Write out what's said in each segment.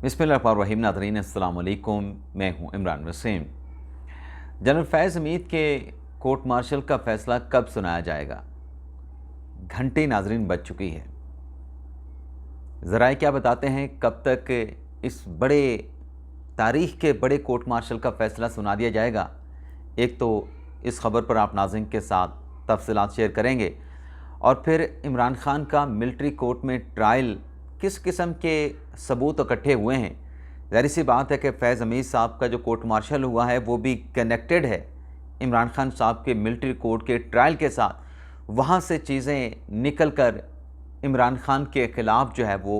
बिस्मिल्लाहिर्रहमानिर्रहीम। नाज़रीन अस्सलाम वालेकुम, मैं हूं इमरान वसीम। जनरल फैज़ हमीद के कोर्ट मार्शल का फ़ैसला कब सुनाया जाएगा? घंटे नाज़रीन बज चुकी है। ज़राए क्या बताते हैं कब तक इस बड़े तारीख़ के बड़े कोर्ट मार्शल का फ़ैसला सुना दिया जाएगा? एक तो इस ख़बर पर आप नाज़रीन के साथ तफ़सीलात शेयर करेंगे और फिर इमरान खान का मिलिट्री कोर्ट में ट्रायल किस किस्म के सबूत इकट्ठे हुए हैं। ज़ाहिर सी बात है कि फैज़ हमीद साहब का जो कोर्ट मार्शल हुआ है वो भी कनेक्टेड है इमरान खान साहब के मिलिट्री कोर्ट के ट्रायल के साथ। वहाँ से चीज़ें निकल कर इमरान खान के ख़िलाफ़ जो है वो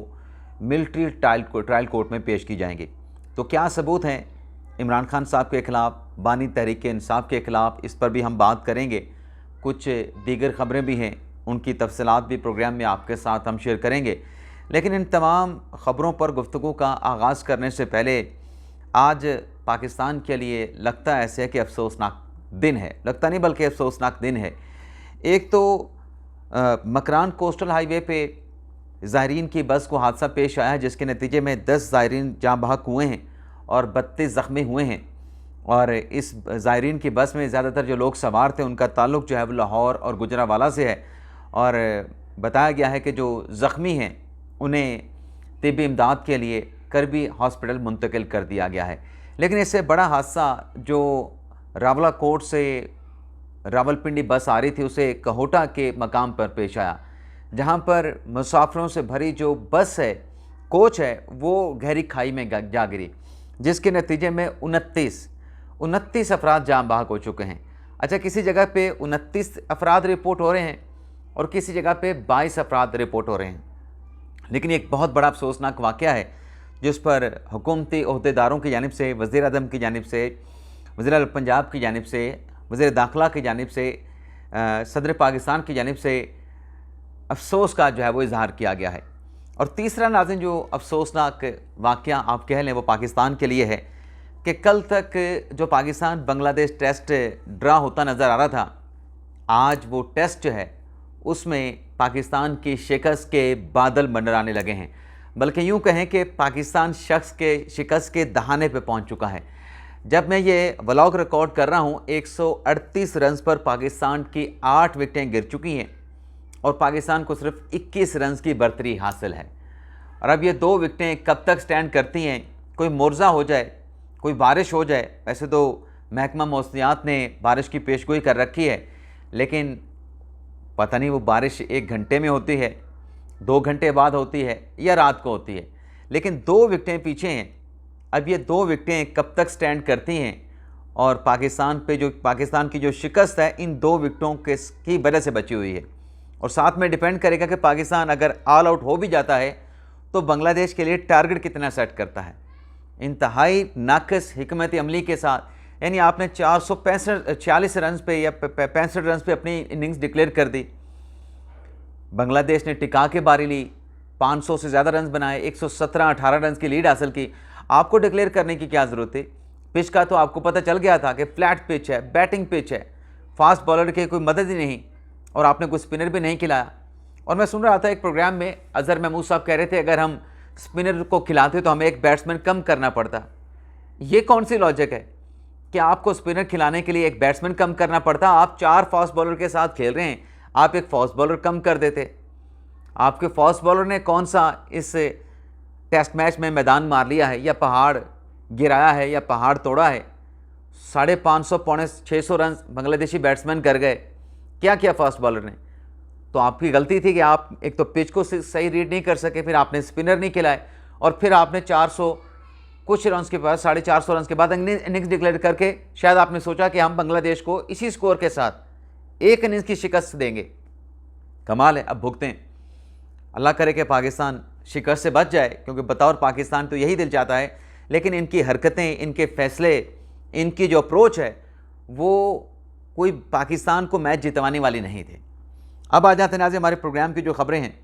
मिलिट्री ट्रायल कोर्ट में पेश की जाएंगी। तो क्या सबूत हैं इमरान खान साहब के ख़िलाफ़, बानी तहरीक इंसाफ के ख़िलाफ़, इस पर भी हम बात करेंगे। कुछ दीगर ख़बरें भी हैं, उनकी तफसीलात भी प्रोग्राम में आपके साथ हम शेयर करेंगे। लेकिन इन तमाम ख़बरों पर गुफ्तगू का आगाज़ करने से पहले आज पाकिस्तान के लिए लगता ऐसे है कि अफसोसनाक दिन है, लगता नहीं बल्कि अफसोसनाक दिन है। एक तो मकरान कोस्टल हाईवे पे ज़ायरीन की बस को हादसा पेश आया है, जिसके नतीजे में 10 ज़ायरीन जाँ बहक हुए हैं और 32 ज़ख्मी हुए हैं। और इस ज़ायरीन की बस में ज़्यादातर जो लोग सवार थे उनका ताल्लुक़ जो है वो लाहौर और गुजरावाला से है। और बताया गया है कि जो ज़ख्मी हैं उन्हें तिब्बी इमदाद के लिए करबी हॉस्पिटल मुंतकिल कर दिया गया है। लेकिन इससे बड़ा हादसा जो रावलाकोट से रावलपिंडी बस आ रही थी उसे कहोटा के मकाम पर पेश आया, जहां पर मुसाफिरों से भरी जो बस है, कोच है, वो गहरी खाई में जा गिरी, जिसके नतीजे में 29 अफराद जाँ बहक हो चुके हैं। अच्छा, किसी जगह पे 29 अफराद रिपोर्ट हो रहे हैं और किसी जगह पे 22 अफराद रिपोर्ट हो रहे हैं। लेकिन एक बहुत बड़ा अफसोसनाक वाक़या है जिस पर हुकूमती ओहदेदारों की जानिब से, वज़ीर आज़म की जानिब से, वज़ीर आला पंजाब की जानिब से, वज़ीर दाखिला की जानिब से, सदर पाकिस्तान की जानिब से अफसोस का जो है वो इजहार किया गया है। और तीसरा नाज़रीन जो अफसोसनाक वाक़या आप कह लें वो पाकिस्तान के लिए है कि कल तक जो पाकिस्तान बांग्लादेश टेस्ट ड्रा होता नज़र आ रहा था, आज वो टेस्ट जो है उसमें पाकिस्तान की शिकस्त के बादल मंडराने लगे हैं। बल्कि यूँ कहें कि पाकिस्तान शिकस्त के दहाने पे पहुंच चुका है। जब मैं ये व्लॉग रिकॉर्ड कर रहा हूं 138 रन्स पर पाकिस्तान की 8 विकेटें गिर चुकी हैं और पाकिस्तान को सिर्फ 21 रन्स की बर्तरी हासिल है। और अब ये 2 विकेटें कब तक स्टैंड करती हैं? कोई मुर्जा हो जाए, कोई बारिश हो जाए। वैसे तो महकमा मौसमियात ने बारिश की पेशगोई कर रखी है, लेकिन पता नहीं वो बारिश 1 घंटे में होती है, 2 घंटे बाद होती है या रात को होती है। लेकिन 2 विकेटें पीछे हैं। अब ये 2 विकेटें कब तक स्टैंड करती हैं? और पाकिस्तान की जो शिकस्त है इन 2 विकेटों की वजह से बची हुई है। और साथ में डिपेंड करेगा कि पाकिस्तान अगर ऑल आउट हो भी जाता है तो बांग्लादेश के लिए टारगेट कितना सेट करता है। इंतहाई नाक़िस हिकमत अमली के साथ, यानी आपने 46 रन पे या 65 रन पे अपनी इनिंग्स डिक्लेयर कर दी। बांग्लादेश ने टिका के बारी ली, 500 से ज़्यादा रन बनाए, 117-18 रन की लीड हासिल की। आपको डिक्लेयर करने की क्या ज़रूरत थी? पिच का तो आपको पता चल गया था कि फ्लैट पिच है, बैटिंग पिच है, फास्ट बॉलर की कोई मदद ही नहीं और आपने कोई स्पिनर भी नहीं खिलाया। और मैं सुन रहा था एक प्रोग्राम में अज़हर महमूद साहब कह रहे थे अगर हम स्पिनर को खिलाते तो हमें एक बैट्समैन कम करना पड़ता। ये कौन सी लॉजिक है कि आपको स्पिनर खिलाने के लिए एक बैट्समैन कम करना पड़ता? आप 4 फास्ट बॉलर के साथ खेल रहे हैं, आप एक फास्ट बॉलर कम कर देते। आपके फास्ट बॉलर ने कौन सा इस टेस्ट मैच में मैदान मार लिया है या पहाड़ गिराया है या पहाड़ तोड़ा है? 550 पौने 600 रन बांग्लादेशी बैट्समैन कर गए। क्या किया फास्ट बॉलर ने? तो आपकी गलती थी कि आप एक तो पिच को सही रीड नहीं कर सके, फिर आपने स्पिनर नहीं खिलाए और फिर आपने 400 कुछ रन के बाद 450 रन के बाद इनिंग्स डिक्लेयर करके शायद आपने सोचा कि हम बांग्लादेश को इसी स्कोर के साथ 1 इनिंग्स की शिकस्त देंगे। कमाल है। अब भुगतें। अल्लाह करे कि पाकिस्तान शिकस्त से बच जाए, क्योंकि बतौर पाकिस्तान तो यही दिल चाहता है। लेकिन इनकी हरकतें, इनके फैसले, इनकी जो अप्रोच है वो कोई पाकिस्तान को मैच जितवाने वाली नहीं थे। अब आ जाते हैं नाज़रीन हमारे प्रोग्राम की जो ख़बरें हैं।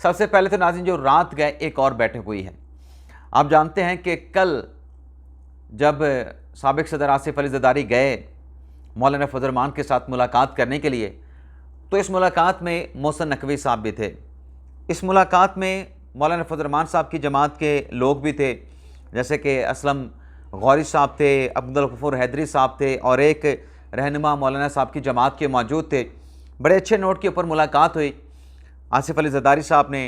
सबसे पहले तो नाज़रीन जो रात गए एक और बैठक हुई है। आप जानते हैं कि कल जब साबिक़ सदर आसिफ अली ज़रदारी गए मौलाना फजल रहमान के साथ मुलाकात करने के लिए, तो इस मुलाकात में मोहसिन नकवी साहब भी थे। इस मुलाकात में मौलाना फजल रहमान साहब की जमात के लोग भी थे, जैसे कि असलम गौरी साहब थे, अब्दुल गफूर हैदरी साहब थे और एक रहनुमा मौलाना साहब की जमात के मौजूद थे। बड़े अच्छे नोट के ऊपर मुलाकात हुई। आसिफ अली जरदारी साहब ने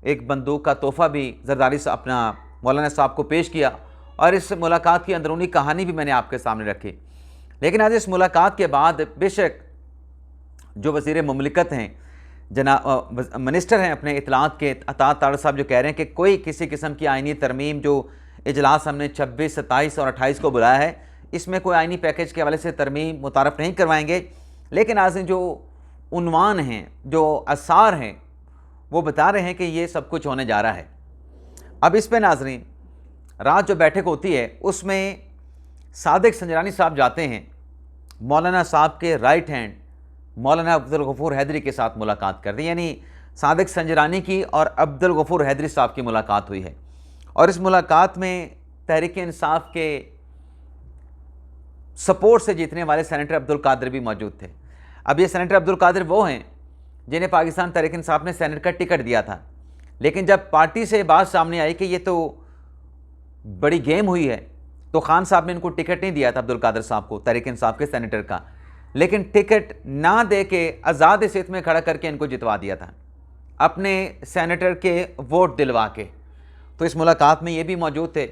एक बंदूक का तोहफ़ा भी जरदारी साहब अपना मौलाना साहब को पेश किया और इस मुलाकात की अंदरूनी कहानी भी मैंने आपके सामने रखी। लेकिन आज इस मुलाकात के बाद बेशक जो वज़ीर मुमलिकत हैं, मिनिस्टर हैं अपने इतलात के, अता ताड़ साहब, जो कह रहे हैं कि कोई किसी किस्म की आइनी तरमीम, जो इजलास हमने 26, 27 और 28 को बुलाया है, इसमें कोई आइनी पैकेज के हवाले से तरमीम मुतारफ़ नहीं करवाएंगे। लेकिन आज जो उन्वान हैं, जो आसार हैं, वो बता रहे हैं कि ये सब कुछ होने जा रहा है। अब इस पे नाज़रीन, रात जो बैठक होती है उसमें सादिक संजरानी साहब जाते हैं, मौलाना साहब के राइट हैंड मौलाना अब्दुल गफूर हैदरी के साथ मुलाकात करते हैं। यानी सादिक संजरानी की और अब्दुल गफूर हैदरी साहब की मुलाकात हुई है और इस मुलाकात में तहरीक इंसाफ के सपोर्ट से जीतने वाले सेनेटर अब्दुल कादिर भी मौजूद थे। अब ये सेनेटर अब्दुल कादिर वो हैं जिन्हें पाकिस्तान तहरीक इंसाफ ने सेनेट का टिकट दिया था, लेकिन जब पार्टी से बात सामने आई कि ये तो बड़ी गेम हुई है, तो खान साहब ने इनको टिकट नहीं दिया था अब्दुल कादिर साहब को, तहरीक इंसाफ के सेनेटर का, लेकिन टिकट ना दे के आज़ाद हैसियत में खड़ा करके इनको जितवा दिया था, अपने सेनेटर के वोट दिलवा के। तो इस मुलाकात में ये भी मौजूद थे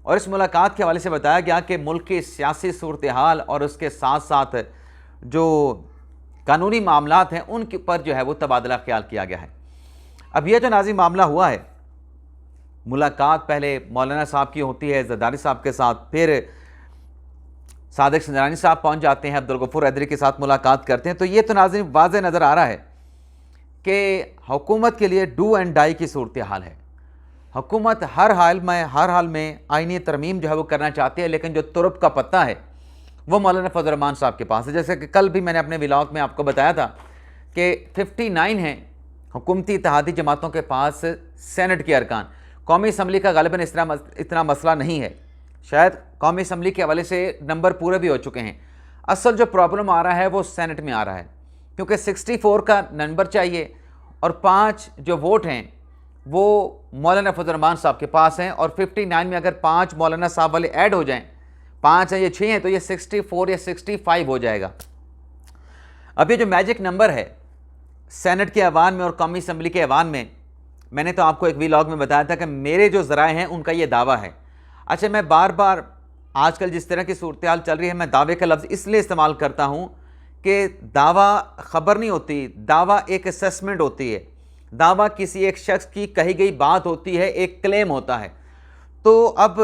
और इस मुलाकात के हवाले से बताया गया कि मुल्क की सियासी सूरत हाल और उसके साथ साथ जो कानूनी मामलात हैं उनके पर जो है वो तबादला ख्याल किया गया है। अब यह जो नाज़रीन मामला हुआ है, मुलाकात पहले मौलाना साहब की होती है जरदारी साहब के साथ, फिर सादिक संजरानी साहब पहुंच जाते हैं, अब्दुल गफूर हैदरी के साथ मुलाकात करते हैं। तो ये तो नाज़रीन वाज़ेह नज़र आ रहा है कि हुकूमत के लिए डू एंड डाई की सूरत हाल है। हुकूमत हर हाल में आइनी तरमीम जो है वो करना चाहती है, लेकिन जो तुरप का पत्ता है वो मौलाना फजल रहमान साहब के पास है। जैसे कि कल भी मैंने अपने व्लॉग में आपको बताया था कि 59 हैं हुकूमती इत्तेहादी जमातों के पास सेनेट के अरकान। कौमी असम्बली का गालिबन इतना मसला नहीं है, शायद कौमी असम्बली के हवाले से नंबर पूरे भी हो चुके हैं। असल जो प्रॉब्लम आ रहा है वो सेनेट में आ रहा है, क्योंकि 64 का नंबर चाहिए और 5 जो वोट हैं वो मौलाना फजल रहमान साहब के पास हैं और 59 में अगर 5 मौलाना साहब वाले ऐड हो जाएं, 5 हैं या 6 हैं, तो ये 64 या 65 हो जाएगा। अब ये जो मैजिक नंबर है सेनेट के ऐवान में और कौमी असम्बली के ऐवान में, मैंने तो आपको एक व्लॉग में बताया था कि मेरे जो ज़राए हैं उनका ये दावा है। अच्छा, मैं बार बार आजकल जिस तरह की सूरत हाल चल रही है, मैं दावे का लफ्ज़ इसलिए इस्तेमाल करता हूँ कि दावा ख़बर नहीं होती, दावा एक असेसमेंट होती है, दावा किसी एक शख्स की कही गई बात होती है, एक क्लेम होता है। तो अब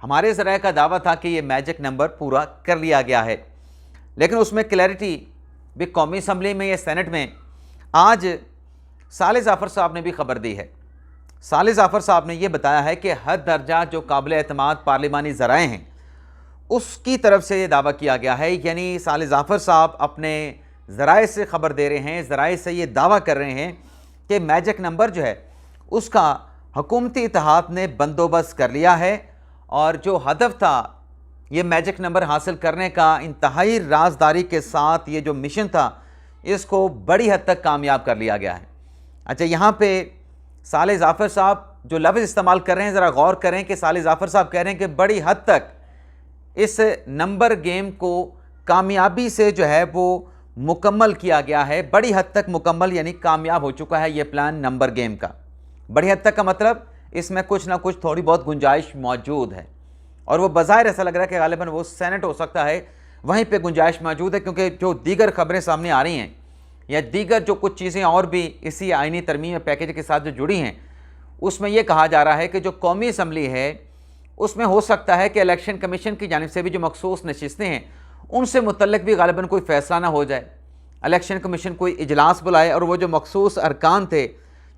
हमारे ज़राए का दावा था कि ये मैजिक नंबर पूरा कर लिया गया है, लेकिन उसमें क्लैरिटी भी कौमी असम्बली में या सेनेट में आज साले जाफ़र साहब ने भी खबर दी है। साले जाफ़र साहब ने यह बताया है कि हर दर्जा जो काबिल एतमाद पार्लिमानी ज़राए हैं उसकी तरफ से ये दावा किया गया है, यानी साले जाफ़र साहब अपने ज़राए से ख़बर दे रहे हैं, ज़राए से ये दावा कर रहे हैं कि मैजिक नंबर जो है उसका हुकूमती इत्तेहाद ने बंदोबस्त कर लिया है और जो हदफ था ये मैजिक नंबर हासिल करने का, इंतहाई राजदारी के साथ ये जो मिशन था इसको बड़ी हद तक कामयाब कर लिया गया है। अच्छा, यहाँ पे साले जाफ़र साहब जो लफ्ज़ इस्तेमाल कर रहे हैं ज़रा गौर करें कि साले जाफ़र साहब कह रहे हैं कि बड़ी हद तक इस नंबर गेम को कामयाबी से जो है वो मुकम्मल किया गया है। बड़ी हद तक मुकम्मल यानी कामयाब हो चुका है ये प्लान नंबर गेम का। बड़ी हद तक का मतलब इसमें कुछ ना कुछ थोड़ी बहुत गुंजाइश मौजूद है और वो बज़ाहिर ऐसा लग रहा है कि गालिबन वो सेनेट हो सकता है, वहीं पे गुंजाइश मौजूद है, क्योंकि जो दीगर खबरें सामने आ रही हैं या दीगर जो कुछ चीज़ें और भी इसी आइनी तरमीम पैकेज के साथ जो जुड़ी हैं उसमें यह कहा जा रहा है कि जो कौमी असम्बली है उसमें हो सकता है कि इलेक्शन कमीशन की जानिब से भी जो मखसूस नशिस्तें हैं उनसे मुतल्लिक भी गालिबन कोई फ़ैसला ना हो जाए। इलेक्शन कमीशन कोई इजलास बुलाए और वो जो मखसूस अरकान थे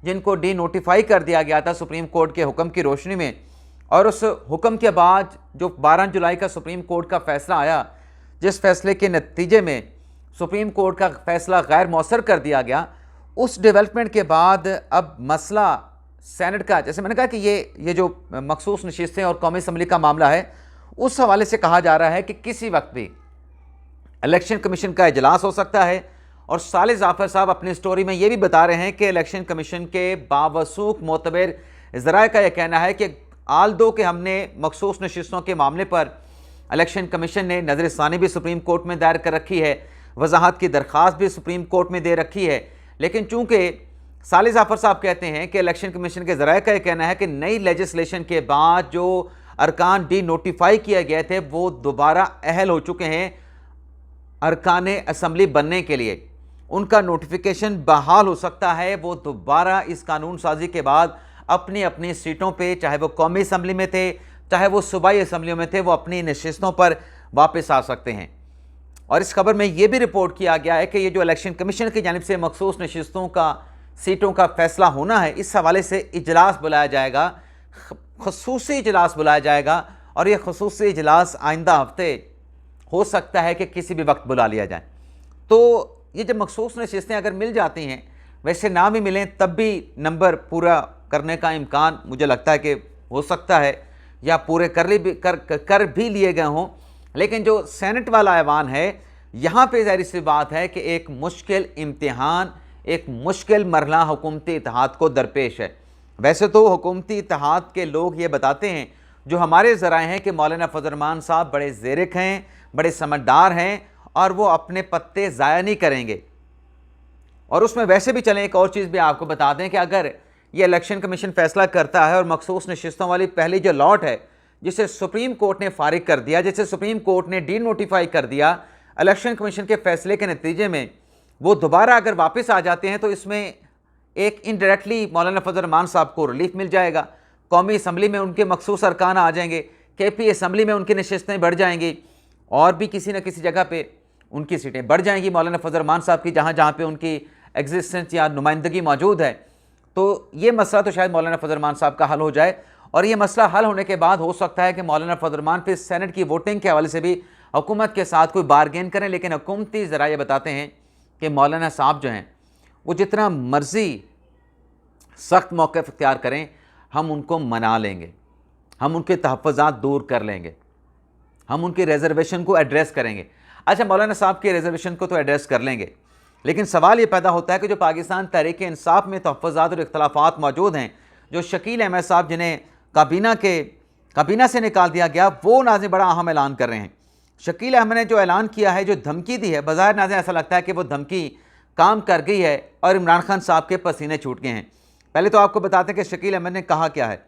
जिनको डी नोटिफाई कर दिया गया था सुप्रीम कोर्ट के हुक्म की रोशनी में, और उस हुक्म के बाद जो 12 जुलाई का सुप्रीम कोर्ट का फ़ैसला आया, जिस फैसले के नतीजे में सुप्रीम कोर्ट का फ़ैसला गैर मौसर कर दिया गया, उस डेवलपमेंट के बाद अब मसला सेनेट का, जैसे मैंने कहा कि ये जो मखसूस नशिस्तें और कौमी असम्बली का मामला है उस हवाले से कहा जा रहा है कि किसी वक्त भी इलेक्शन कमीशन का इजलास हो सकता है और साले जाफर साहब अपनी स्टोरी में ये भी बता रहे हैं कि इलेक्शन कमीशन के बावसूख मोतबर ज़राए का यह कहना है कि आल्दो के हमने मखसूस नशिस्तों के मामले पर इलेक्शन कमीशन ने नज़रसानी भी सुप्रीम कोर्ट में दायर कर रखी है, वजाहत की दरख्वास्त भी सुप्रीम कोर्ट में दे रखी है, लेकिन चूंकि साले जाफर साहब कहते हैं कि इलेक्शन कमीशन के ज़राए का यह कहना है कि नई लेजिस्लेशन के बाद जो अरकान डी नोटिफाई किए गए थे वो दोबारा अहल हो चुके हैं अरकान असम्बली बनने के लिए, उनका नोटिफिकेशन बहाल हो सकता है, वो दोबारा इस कानून साजी के बाद अपनी अपनी सीटों पे, चाहे वो कौमी असम्बली में थे चाहे वो सूबाई असम्बलियों में थे, वो अपनी नशिस्तों पर वापस आ सकते हैं। और इस खबर में ये भी रिपोर्ट किया गया है कि ये जो इलेक्शन कमीशन की जानिब से मखसूस नशिस्तों का सीटों का फैसला होना है, इस हवाले से इजलास बुलाया जाएगा, खुसूसी इजलास बुलाया जाएगा, और यह खुसूसी इजलास आइंदा हफ्ते हो सकता है कि किसी भी वक्त बुला लिया जाए। तो ये जब मखसूस नशिस्तें अगर मिल जाती हैं, वैसे ना भी मिलें तब भी नंबर पूरा करने का इम्कान मुझे लगता है कि हो सकता है, या पूरे कर भी लिए गए हों, लेकिन जो सेनेट वाला ऐवान है यहाँ पे ज़ाहिर सी बात है कि एक मुश्किल इम्तिहान, एक मुश्किल मरहला हुकूमती इत्तेहाद को दरपेश है। वैसे तो हुकूमती इत्तेहाद के लोग ये बताते हैं, जो हमारे ज़राए हैं, कि मौलाना फजल रहमान साहब बड़े ज़ेरिक हैं, बड़े समझदार हैं और वो अपने पत्ते ज़ाया नहीं करेंगे। और उसमें वैसे भी चलें, एक और चीज़ भी आपको बता दें कि अगर ये इलेक्शन कमीशन फैसला करता है और मखसूस नशिस्तों वाली पहली जो लॉट है जिसे सुप्रीम कोर्ट ने फारिग कर दिया, जिसे सुप्रीम कोर्ट ने डी नोटिफाई कर दिया इलेक्शन कमीशन के फैसले के नतीजे में, वो दोबारा अगर वापस आ जाते हैं तो इसमें एक इनडायरेक्टली मौलाना फजल रहमान साहब को रिलीफ मिल जाएगा। कौमी असम्बली में उनके मखसूस अरकान आ जाएंगे, KP असम्बली में उनकी नशिस्तें बढ़ जाएंगी, और भी किसी न किसी जगह पर उनकी सीटें बढ़ जाएंगी मौलाना फजल रहमान साहब की, जहाँ जहाँ पर उनकी एग्जिस्टेंस या नुमाइंदगी मौजूद है। तो ये मसला तो शायद मौलाना फजल रहमान साहब का हल हो जाए, और ये मसला हल होने के बाद हो सकता है कि मौलाना फजल रहमान फिर सेनेट की वोटिंग के हवाले से भी हुकूमत के साथ कोई बारगेन करें। लेकिन हुकूमती ज़रा ये बताते हैं कि मौलाना साहब जो हैं वो जितना मर्ज़ी सख्त मौक़िफ़ इख्तियार करें, हम उनको मना लेंगे, हम उनके तहफ़्फ़ुज़ात दूर कर लेंगे, हम उनकी रिजर्वेशन को एड्रेस करेंगे। अच्छा, मौलाना साहब के रिजर्वेशन को तो एड्रेस कर लेंगे, लेकिन सवाल ये पैदा होता है कि जो पाकिस्तान तहरीक इंसाफ में तहफ़्फ़ुज़ात और इख्तलाफात मौजूद हैं, जो शकील अहमद साहब जिन्हें काबीना से निकाल दिया गया, वो नाज़िम बड़ा अहम ऐलान कर रहे हैं। शकील अहमद ने जो ऐलान किया है, जो धमकी दी है, बज़ाहिर नाज़िम ऐसा लगता है कि वो धमकी काम कर गई है और इमरान खान साहब के पसीने छूट गए हैं। पहले तो आपको बताते हैं कि शकील अहमद ने कहा क्या है।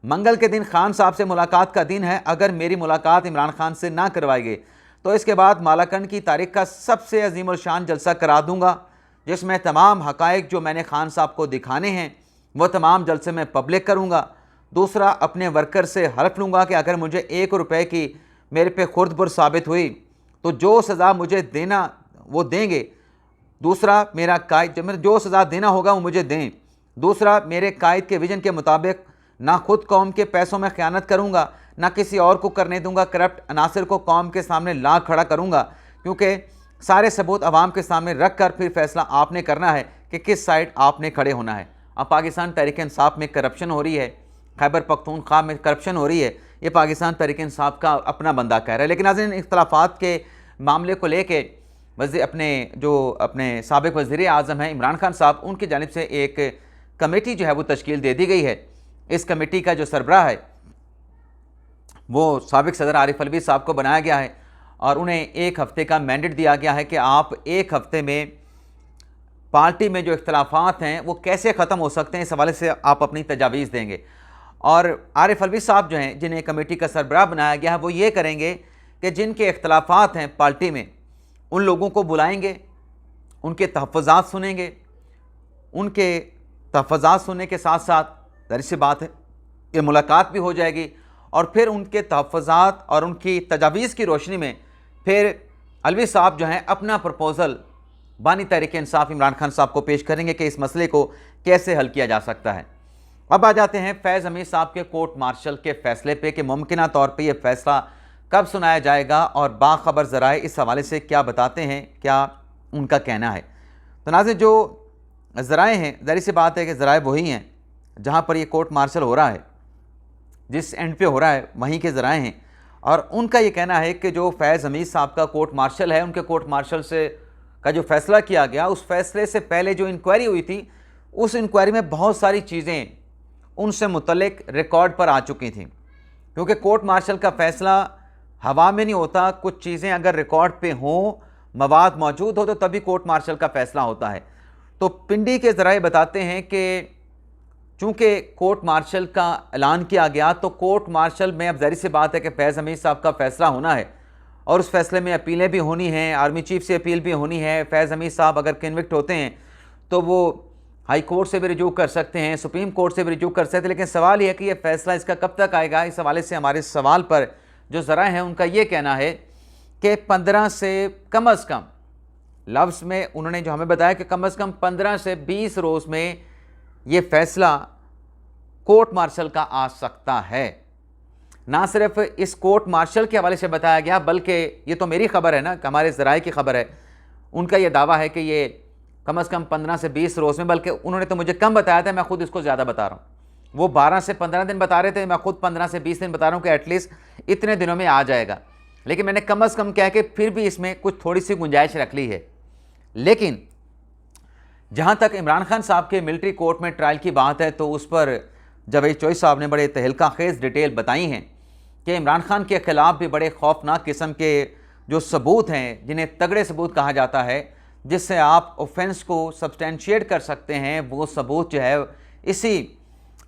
मंगल के दिन खान साहब से मुलाकात का दिन है, अगर मेरी मुलाकात इमरान खान से ना करवाई गई तो इसके बाद मालाकंड की तारीख का सबसे अजीम और शान जलसा करा दूंगा, जिसमें तमाम हकायक जो मैंने खान साहब को दिखाने हैं वो तमाम जलसे में पब्लिक करूंगा। दूसरा, अपने वर्कर से हल्फ लूँगा कि अगर मुझे 1 रुपये की मेरे पे खुर्दपुर साबित हुई तो जो सज़ा मुझे देना वो देंगे। दूसरा, मेरा कायद जो सज़ा देना होगा वो मुझे दें। दूसरा, मेरे कायद के विजन के मुताबिक ना खुद कौम के पैसों में ख़यानत करूँगा, ना किसी और को करने दूंगा। करप्ट अनासर को कौम के सामने ला खड़ा करूँगा, क्योंकि सारे सबूत आवाम के सामने रख कर फिर फैसला आपने करना है कि किस साइड आपने खड़े होना है। अब पाकिस्तान तहरीक इंसाफ में करप्शन हो रही है, खैबर पख्तूनख्वा में करप्शन हो रही है, ये पाकिस्तान तहरीक इंसाफ का अपना बंदा कह रहा है। लेकिन आज इन इख्तलाफात के मामले को लेके अपने साबिक़ वज़ीर आज़म हैं इमरान खान साहब, उनकी जानिब से एक कमेटी जो है वो तश्कील दे दी गई है। इस कमेटी का जो सरबराह है वो साबिक़ सदर आरिफ अलवी साहब को बनाया गया है, और उन्हें 1 हफ़्ते का मैंडेट दिया गया है कि आप 1 हफ़्ते में पार्टी में जो इख्तलाफात हैं वो कैसे ख़त्म हो सकते हैं, इस हवाले से आप अपनी तजावीज़ देंगे। और आरिफ अलवी साहब जो हैं, जिन्हें कमेटी का सरबराह बनाया गया है, वो ये करेंगे कि जिनके इख्तलाफात हैं पार्टी में, उन लोगों को बुलाएंगे, उनके तहफ़्फ़ुज़ात सुनेंगे। उनके तहफ़्फ़ुज़ात सुनने के साथ साथ ज़ाहिर सी बात है ये मुलाकात भी हो जाएगी, और फिर उनके तहफ़्फ़ुज़ात और उनकी तजावीज़ की रोशनी में फिर अलवी साहब जो हैं अपना प्रपोज़ल बानी तहरीक इंसाफ इमरान खान साहब को पेश करेंगे कि इस मसले को कैसे हल किया जा सकता है। अब आ जाते हैं फैज़ हमीद साहब के कोर्ट मार्शल के फ़ैसले पे कि मुमकिना तौर पे ये फ़ैसला कब सुनाया जाएगा, और बाखबर ज़राए इस हवाले से क्या बताते हैं, क्या उनका कहना है। तो नाज़रीन, जो ज़राए हैं, ज़ाहिर सी बात है कि ज़राए वही हैं जहाँ पर ये कोर्ट मार्शल हो रहा है, जिस एंड पे हो रहा है वहीं के ज़राए हैं, और उनका ये कहना है कि जो फैज़ हमीद साहब का कोर्ट मार्शल है, उनके कोर्ट मार्शल से का जो फैसला किया गया, उस फैसले से पहले जो इंक्वायरी हुई थी, उस इंक्वायरी में बहुत सारी चीज़ें उनसे मुतल्लिक रिकॉर्ड पर आ चुकी थीं। क्योंकि कोर्ट मार्शल का फैसला हवा में नहीं होता, कुछ चीज़ें अगर रिकॉर्ड पे हों, मवाद मौजूद हो, तो तभी कोर्ट मार्शल का फैसला होता है। तो पिंडी के ज़राए बताते हैं कि चूँकि कोर्ट मार्शल का ऐलान किया गया, तो कोर्ट मार्शल में अब ज़ाहिर सी बात है कि फैज़ हमीद साहब का फ़ैसला होना है और उस फैसले में अपीलें भी होनी हैं, आर्मी चीफ से अपील भी होनी है। फैज़ हमीद साहब अगर कन्विक्ट होते हैं तो वो हाई कोर्ट से भी रिजू कर सकते हैं, सुप्रीम कोर्ट से भी रिजू कर सकते हैं। लेकिन सवाल यह है कि यह फ़ैसला इसका कब तक आएगा। इस हवाले से हमारे सवाल पर जो ज़राए हैं उनका ये कहना है कि 15 से कम अज़ कम, लफ्ज़ में उन्होंने जो हमें बताया कि कम अज़ कम 15 से 20 रोज़ में ये फ़ैसला कोर्ट मार्शल का आ सकता है। ना सिर्फ इस कोर्ट मार्शल के हवाले से बताया गया, बल्कि ये तो मेरी खबर है ना, हमारे ज़राए की खबर है, उनका ये दावा है कि ये कम अज़ कम 15 से 20 रोज़ में, बल्कि उन्होंने तो मुझे कम बताया था, मैं खुद इसको ज़्यादा बता रहा हूँ। वो 12 से 15 दिन बता रहे थे, मैं खुद 15 से 20 दिन बता रहा हूँ कि एटलीस्ट इतने दिनों में आ जाएगा। लेकिन मैंने कम अज़ कम कह के फिर भी इसमें कुछ थोड़ी सी गुंजाइश रख ली है। लेकिन जहाँ तक इमरान खान साहब के मिलिट्री कोर्ट में ट्रायल की बात है, तो उस पर जावेद चोई साहब ने बड़े तहलका खेज़ डिटेल बताई हैं कि इमरान खान के ख़िलाफ़ भी बड़े खौफनाक किस्म के जो सबूत हैं, जिन्हें तगड़े सबूत कहा जाता है, जिससे आप ऑफेंस को सब्सटेंशिएट कर सकते हैं, वो सबूत जो है इसी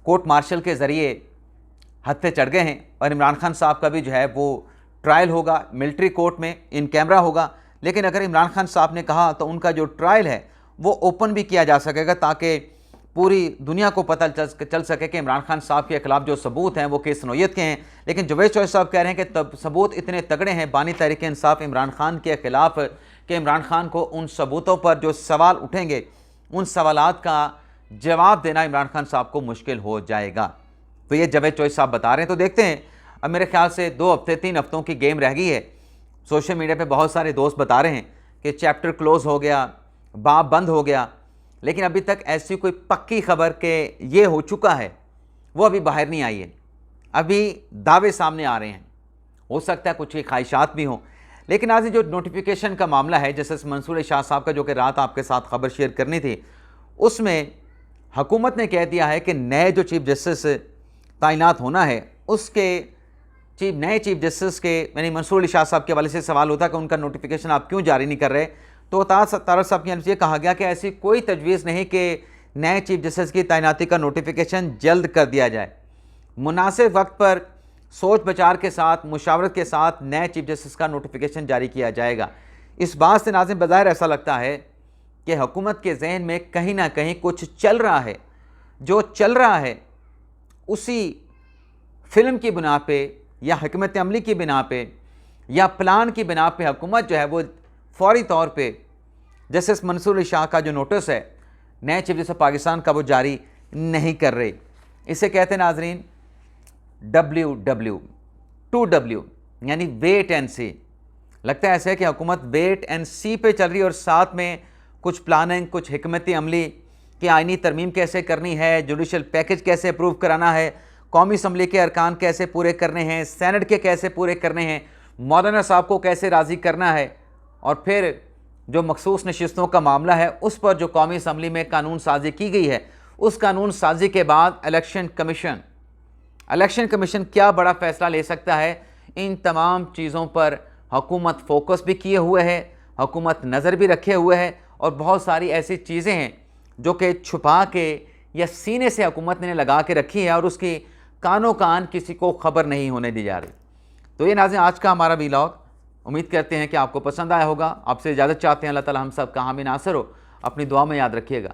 कोर्ट मार्शल के ज़रिए हत्थे चढ़ गए हैं। और इमरान खान साहब का भी जो है वो ट्रायल होगा मिलिट्री कोर्ट में, इन कैमरा होगा। लेकिन अगर इमरान खान साहब ने कहा तो उनका जो ट्रायल है वो ओपन भी किया जा सकेगा, ताकि पूरी दुनिया को पता चल सके कि इमरान खान साहब के ख़िलाफ़ जो सबूत हैं वो किस नौयत के हैं। लेकिन जावेद चोई साहब कह रहे हैं कि तब सबूत इतने तगड़े हैं बानी तहरीक इंसाफ इमरान खान के ख़िलाफ़ कि इमरान खान को उन सबूतों पर जो सवाल उठेंगे, उन सवालात का जवाब देना इमरान खान साहब को मुश्किल हो जाएगा। तो ये जावेद चोई साहब बता रहे हैं। तो देखते हैं, अब मेरे ख्याल से 2 हफ्ते 3 हफ्तों की गेम रह गई है। सोशल मीडिया पे बहुत सारे दोस्त बता रहे हैं कि चैप्टर क्लोज़ हो गया, बाब बंद हो गया, लेकिन अभी तक ऐसी कोई पक्की खबर कि ये हो चुका है वो अभी बाहर नहीं आई है। अभी दावे सामने आ रहे हैं, हो सकता है कुछ की ख्वाहिशात भी हों। लेकिन आज जो नोटिफिकेशन का मामला है, जैसे मंसूर शाह साहब का, जो कि रात आपके साथ खबर शेयर करनी थी, उसमें हुकूमत ने कह दिया है कि नए जो चीफ जस्टिस तैनात होना है, उसके नए चीफ जस्टिस के यानी मंसूर शाह साहब के हवाले से सवाल होता है कि उनका नोटिफिकेशन आप क्यों जारी नहीं कर रहे। तो तारक साहब की तरफ से कहा गया कि ऐसी कोई तजवीज़ नहीं कि नए चीफ जस्टिस की तैनाती का नोटिफिकेशन जल्द कर दिया जाए। मुनासिब वक्त पर सोच विचार के साथ, मुशावरत के साथ नए चीफ जस्टिस का नोटिफिकेशन जारी किया जाएगा। इस बात से नाज़िम बज़ाहिर ऐसा लगता है कि हुकूमत के जहन में कहीं ना कहीं कुछ चल रहा है। जो चल रहा है उसी फिल्म की बिना पे या हिकमत अमली की बिना पे या प्लान की बिना पे हुकूमत जो है वो फौरी तौर पे जस्टिस मंसूर शाह का जो नोटिस है नए चीफ जस्टिस पाकिस्तान का वो जारी नहीं कर रहे। इसे कहते हैं नाजरीन WW2W यानी वेट एंड सी। लगता है ऐसा है कि हुकूमत वेट एंड सी पे चल रही है और साथ में कुछ प्लानिंग, कुछ हिकमत अमली कि आइनी तरमीम कैसे करनी है, जुडिशल पैकेज कैसे अप्रूव कराना है, कौमी असम्बली के अरकान कैसे पूरे करने हैं, सेनेट के कैसे पूरे करने हैं, मौलाना साहब को कैसे राज़ी करना है, और फिर जो मखसूस नशिस्तों का मामला है उस पर जो कौमी असम्बली में कानून साजी की गई है, उस कानून साजी के बाद इलेक्शन कमीशन क्या बड़ा फ़ैसला ले सकता है। इन तमाम चीज़ों पर हुकूमत फोकस भी किए हुए है, हुकूमत नज़र भी रखे हुए है, और बहुत सारी ऐसी चीज़ें हैं जो कि छुपा के या सीने से हुकूमत ने लगा के रखी है और उसकी कानों कान किसी को ख़बर नहीं होने दी जा रही। तो ये नाज़रीन आज का हमारा व्लॉग, उम्मीद करते हैं कि आपको पसंद आया होगा। आपसे इजाज़त चाहते हैं। अल्लाह ताला हम सब का हामी नासिर हो। अपनी दुआ में याद रखिएगा।